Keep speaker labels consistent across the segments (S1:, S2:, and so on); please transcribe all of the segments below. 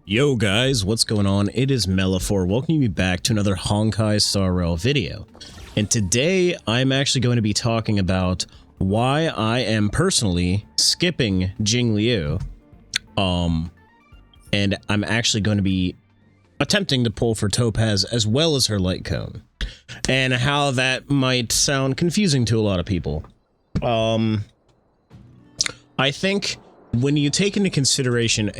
S1: Yo guys, what's going on? It is Melafor welcoming you back to another Honkai Star Rail video. And today I'm actually going to be talking about why I am personally skipping Jingliu. And I'm actually going to be attempting to pull for Topaz as well as her light cone. And how that might sound confusing to a lot of people. I think when you take into consideration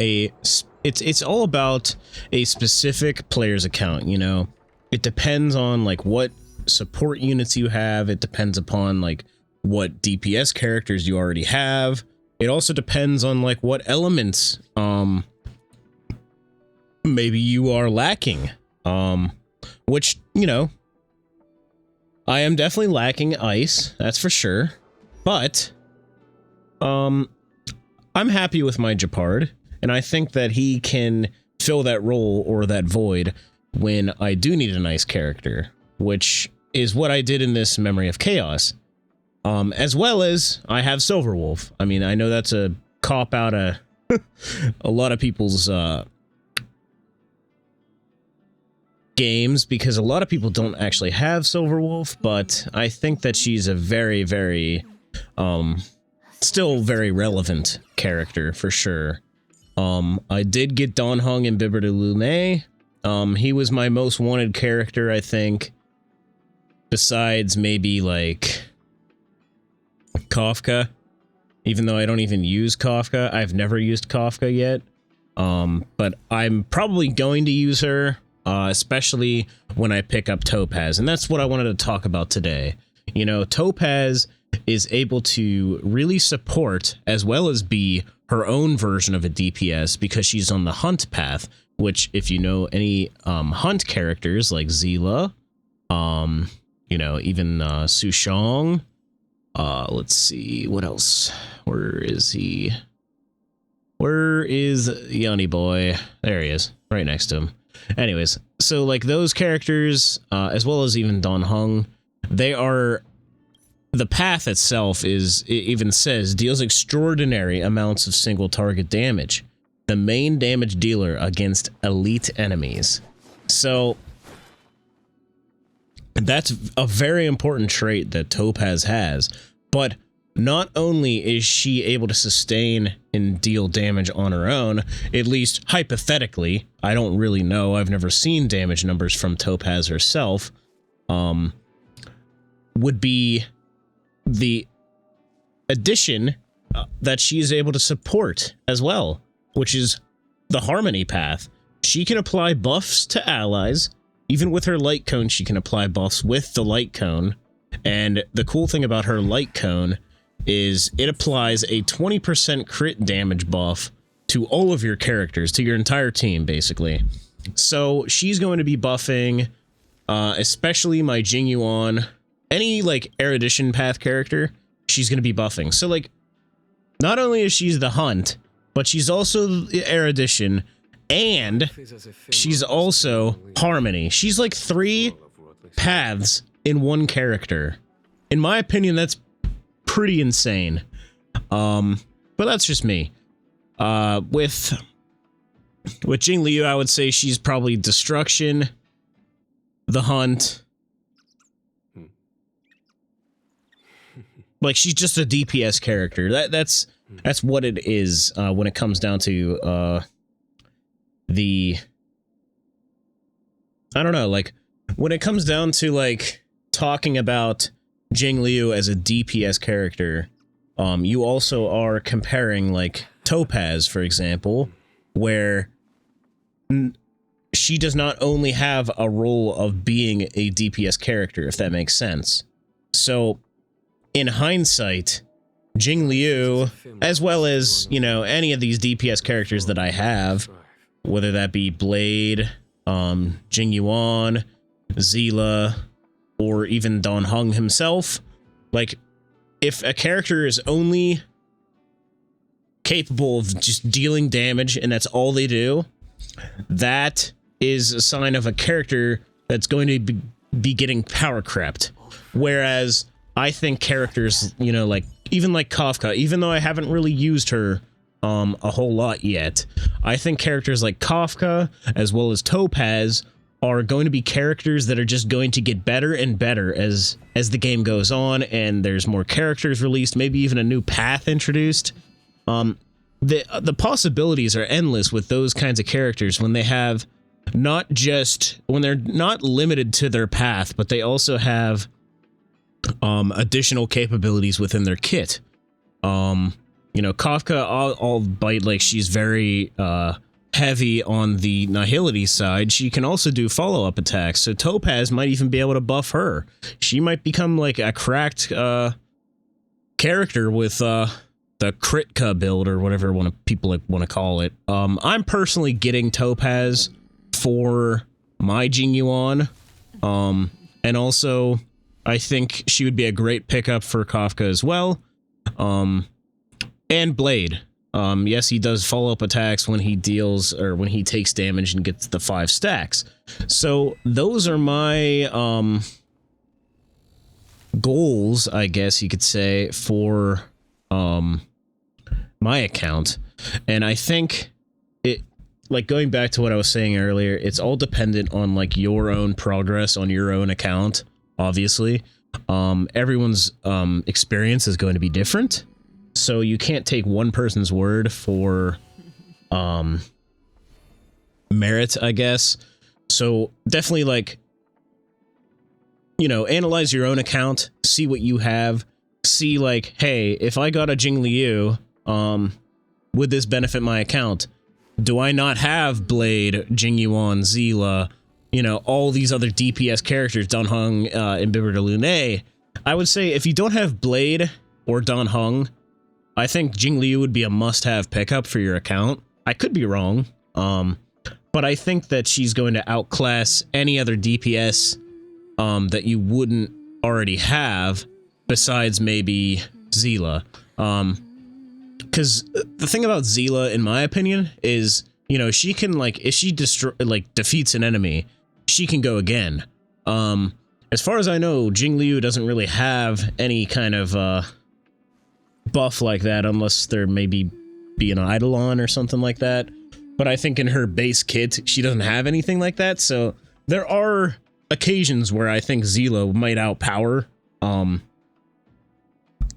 S1: it's all about a specific player's account, you know. It depends on like what support units you have. It depends upon like what DPS characters you already have. It also depends on like what elements maybe you are lacking. Which, you know, I am definitely lacking ice, that's for sure. But I'm happy with my Japard. And I think that he can fill that role or that void when I do need a nice character, which is what I did in this Memory of Chaos. As well as I have Silverwolf. I mean, I know that's a cop out of a lot of people's games because a lot of people don't actually have Silverwolf, but I think that she's a very, very, still very relevant character for sure. I did get Don Hung in Biber de Lume. He was my most wanted character, I think. Besides maybe like Kafka. Even though I don't even use Kafka. I've never used Kafka yet. But I'm probably going to use her, especially when I pick up Topaz. And that's what I wanted to talk about today. You know, Topaz is able to really support as well as be her own version of a DPS because she's on the hunt path, which if you know any hunt characters like Zila, you know, even Sushong, let's see, what else? Where is he? Where is Yanni boy? There he is, right next to him. Anyways, so like those characters, as well as even Don Hung, they are... The path itself is, it even says, deals extraordinary amounts of single target damage. The main damage dealer against elite enemies. So, that's a very important trait that Topaz has. But not only is she able to sustain and deal damage on her own, at least hypothetically, I don't really know, I've never seen damage numbers from Topaz herself, would be the addition that she is able to support as well, which is the harmony path. She can apply buffs to allies. Even with her light cone, she can apply buffs with the light cone. And the cool thing about her light cone is it applies a 20% crit damage buff to all of your characters, to your entire team, basically. So she's going to be buffing, especially my Jingliu. Any, like, erudition path character, she's going to be buffing. So, like, not only is she the hunt, but she's also the erudition, and she's also harmony. She's, like, 3 paths in one character. In my opinion, that's pretty insane. But that's just me. With Jingliu, I would say she's probably destruction, the hunt. Like, she's just a DPS character. That's what it is when it comes down to I don't know, like, when it comes down to, like, talking about Jingliu as a DPS character, you also are comparing, like, Topaz, for example, where she does not only have a role of being a DPS character, if that makes sense. So... in hindsight, Jingliu, as well as, you know, any of these DPS characters that I have, whether that be Blade, Jingliu, Zila, or even Don Hung himself, like, if a character is only capable of just dealing damage and that's all they do, that is a sign of a character that's going to be getting power crept. Whereas... I think characters, you know, like, even like Kafka, even though I haven't really used her a whole lot yet. I think characters like Kafka as well as Topaz are going to be characters that are just going to get better and better as the game goes on and there's more characters released, maybe even a new path introduced. The possibilities are endless with those kinds of characters when they have when they're not limited to their path, but they also have additional capabilities within their kit. You know, Kafka, albeit like she's very heavy on the Nihility side, she can also do follow-up attacks, so Topaz might even be able to buff her. She might become like a cracked character with the Kritka build, or whatever people want to call it. I'm personally getting Topaz for my Jingliu, and also I think she would be a great pickup for Kafka as well. And Blade. Yes, he does follow-up attacks when he deals, or when he takes damage and gets the 5 stacks. So those are my goals, I guess you could say, for my account. And I think like going back to what I was saying earlier, it's all dependent on like your own progress on your own account, obviously. Everyone's experience is going to be different, so you can't take one person's word for merit, I guess. So definitely, like, you know, analyze your own account, see what you have, see like, hey, if I got a Jingliu, would this benefit my account? Do I not have Blade, Jingyuan, Zila, you know, all these other DPS characters, Dan Heng, and Bibber de Lune? I would say if you don't have Blade or Dan Heng, I think Jingliu would be a must-have pickup for your account. I could be wrong, but I think that she's going to outclass any other DPS that you wouldn't already have, besides maybe Zila. Because the thing about Zila, in my opinion, is, you know, she can, like, if she defeats an enemy, she can go again. As far as I know, Jingliu doesn't really have any kind of buff like that, unless there maybe be an Eidolon or something like that. But I think in her base kit, she doesn't have anything like that, so there are occasions where I think Zila might outpower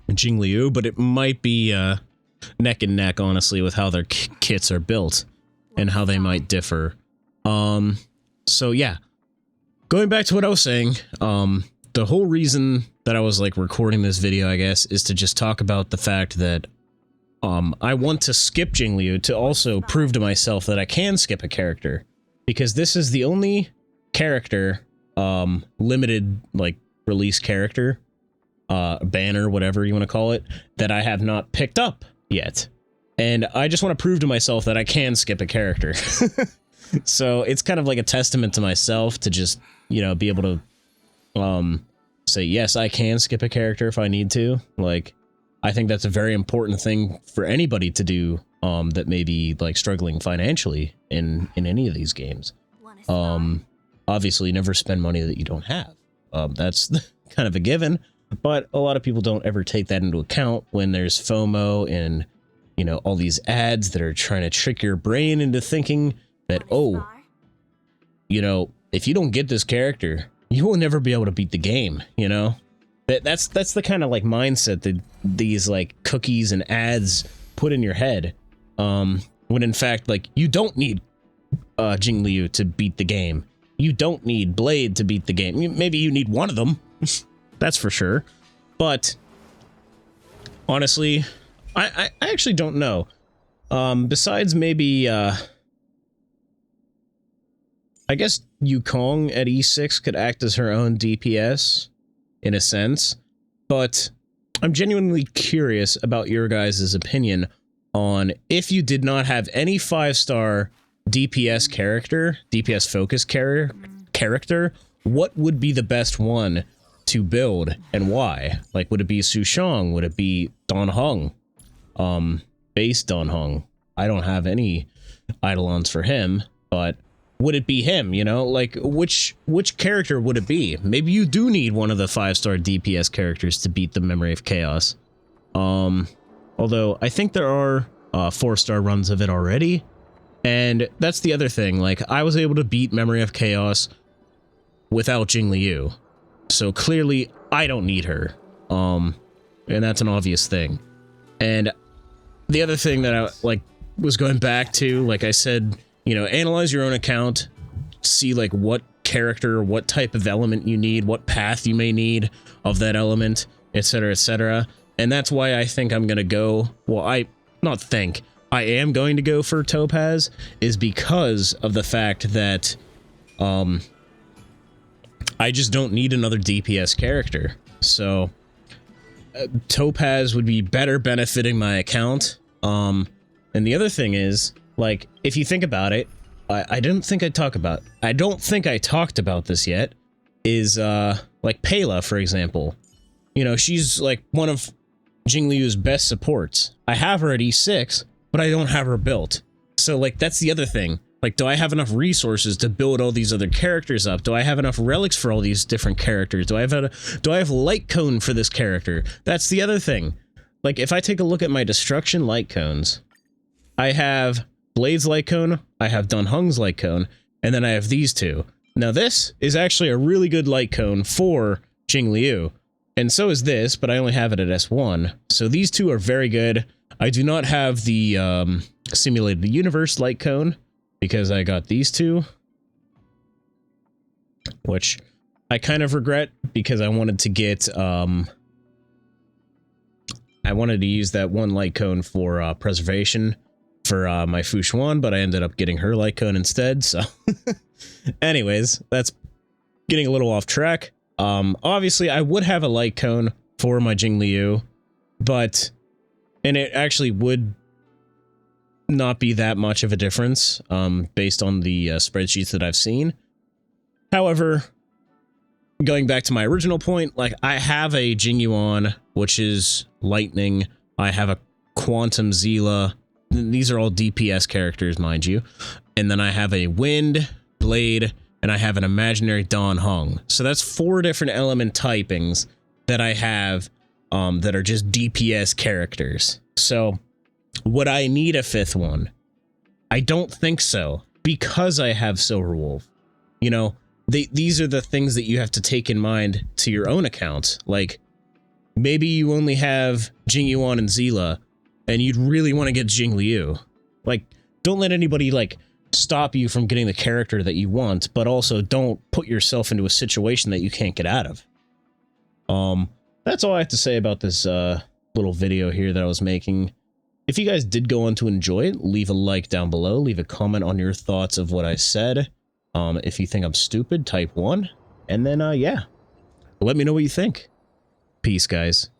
S1: Jingliu, but it might be neck and neck, honestly, with how their kits are built and how they might differ. So yeah, going back to what I was saying, the whole reason that I was like recording this video, I guess, is to just talk about the fact that I want to skip Jingliu to also prove to myself that I can skip a character, because this is the only character, limited like release character, banner, whatever you want to call it, that I have not picked up yet. And I just want to prove to myself that I can skip a character. So it's kind of like a testament to myself to just, you know, be able to say, yes, I can skip a character if I need to. Like, I think that's a very important thing for anybody to do that may be like struggling financially in any of these games. Obviously, never spend money that you don't have. That's kind of a given. But a lot of people don't ever take that into account when there's FOMO and, you know, all these ads that are trying to trick your brain into thinking that, oh, you know, if you don't get this character, you will never be able to beat the game, you know? That's the kind of like mindset that these like cookies and ads put in your head. When in fact, like, you don't need Jingliu to beat the game. You don't need Blade to beat the game. Maybe you need one of them. That's for sure. But honestly, I actually don't know. Besides maybe I guess Yukong at E6 could act as her own DPS in a sense, but I'm genuinely curious about your guys' opinion on, if you did not have any 5-star DPS character, DPS focus character, what would be the best one to build and why? Like, would it be Su Shang? Would it be Dan Heng? Base Dan Heng. I don't have any Eidolons for him, but would it be him, you know? Like, which character would it be? Maybe you do need one of the 5-star DPS characters to beat the Memory of Chaos. Although, I think there are 4-star runs of it already. And that's the other thing, like, I was able to beat Memory of Chaos without Jingliu. So clearly, I don't need her. And that's an obvious thing. And the other thing that I, like, was going back to, like I said, you know, analyze your own account, see, like, what character, what type of element you need, what path you may need of that element, etc., etc. And that's why I think I'm gonna go, well, I am going to go for Topaz, is because of the fact that, I just don't need another DPS character. So, Topaz would be better benefiting my account. And the other thing is, like, if you think about it, I don't think I talked about this yet, is, like, Pela, for example. You know, she's, like, one of Jingliu's best supports. I have her at E6, but I don't have her built. So, like, that's the other thing. Like, do I have enough resources to build all these other characters up? Do I have enough relics for all these different characters? Do I have light cone for this character? That's the other thing. Like, if I take a look at my destruction light cones, I have Blade's light cone, I have Dunhung's light cone, and then I have these two. Now, this is actually a really good light cone for Jingliu, and so is this, but I only have it at S1. So these two are very good. I do not have the Simulated Universe light cone, because I got these two, which I kind of regret, because I wanted to get, I wanted to use that one light cone for preservation for my Fushuan, but I ended up getting her light cone instead, so anyways, that's getting a little off track. Obviously, I would have a light cone for my Jingliu, and it actually would not be that much of a difference, based on the spreadsheets that I've seen. However, going back to my original point, like, I have a Jingyuan, which is lightning. I have a Quantum Zila. These are all DPS characters, mind you. And then I have a Wind, Blade, and I have an imaginary Dawn Hung. So that's 4 different element typings that I have, that are just DPS characters. So, would I need a 5th one? I don't think so, because I have Silverwolf. You know, these are the things that you have to take in mind to your own account. Like, maybe you only have Jingyuan and Zila, and you'd really want to get Jingliu. Like, don't let anybody, like, stop you from getting the character that you want, but also don't put yourself into a situation that you can't get out of. That's all I have to say about this little video here that I was making. If you guys did go on to enjoy it, leave a like down below, leave a comment on your thoughts of what I said. If you think I'm stupid, type 1, and then, yeah, let me know what you think. Peace, guys.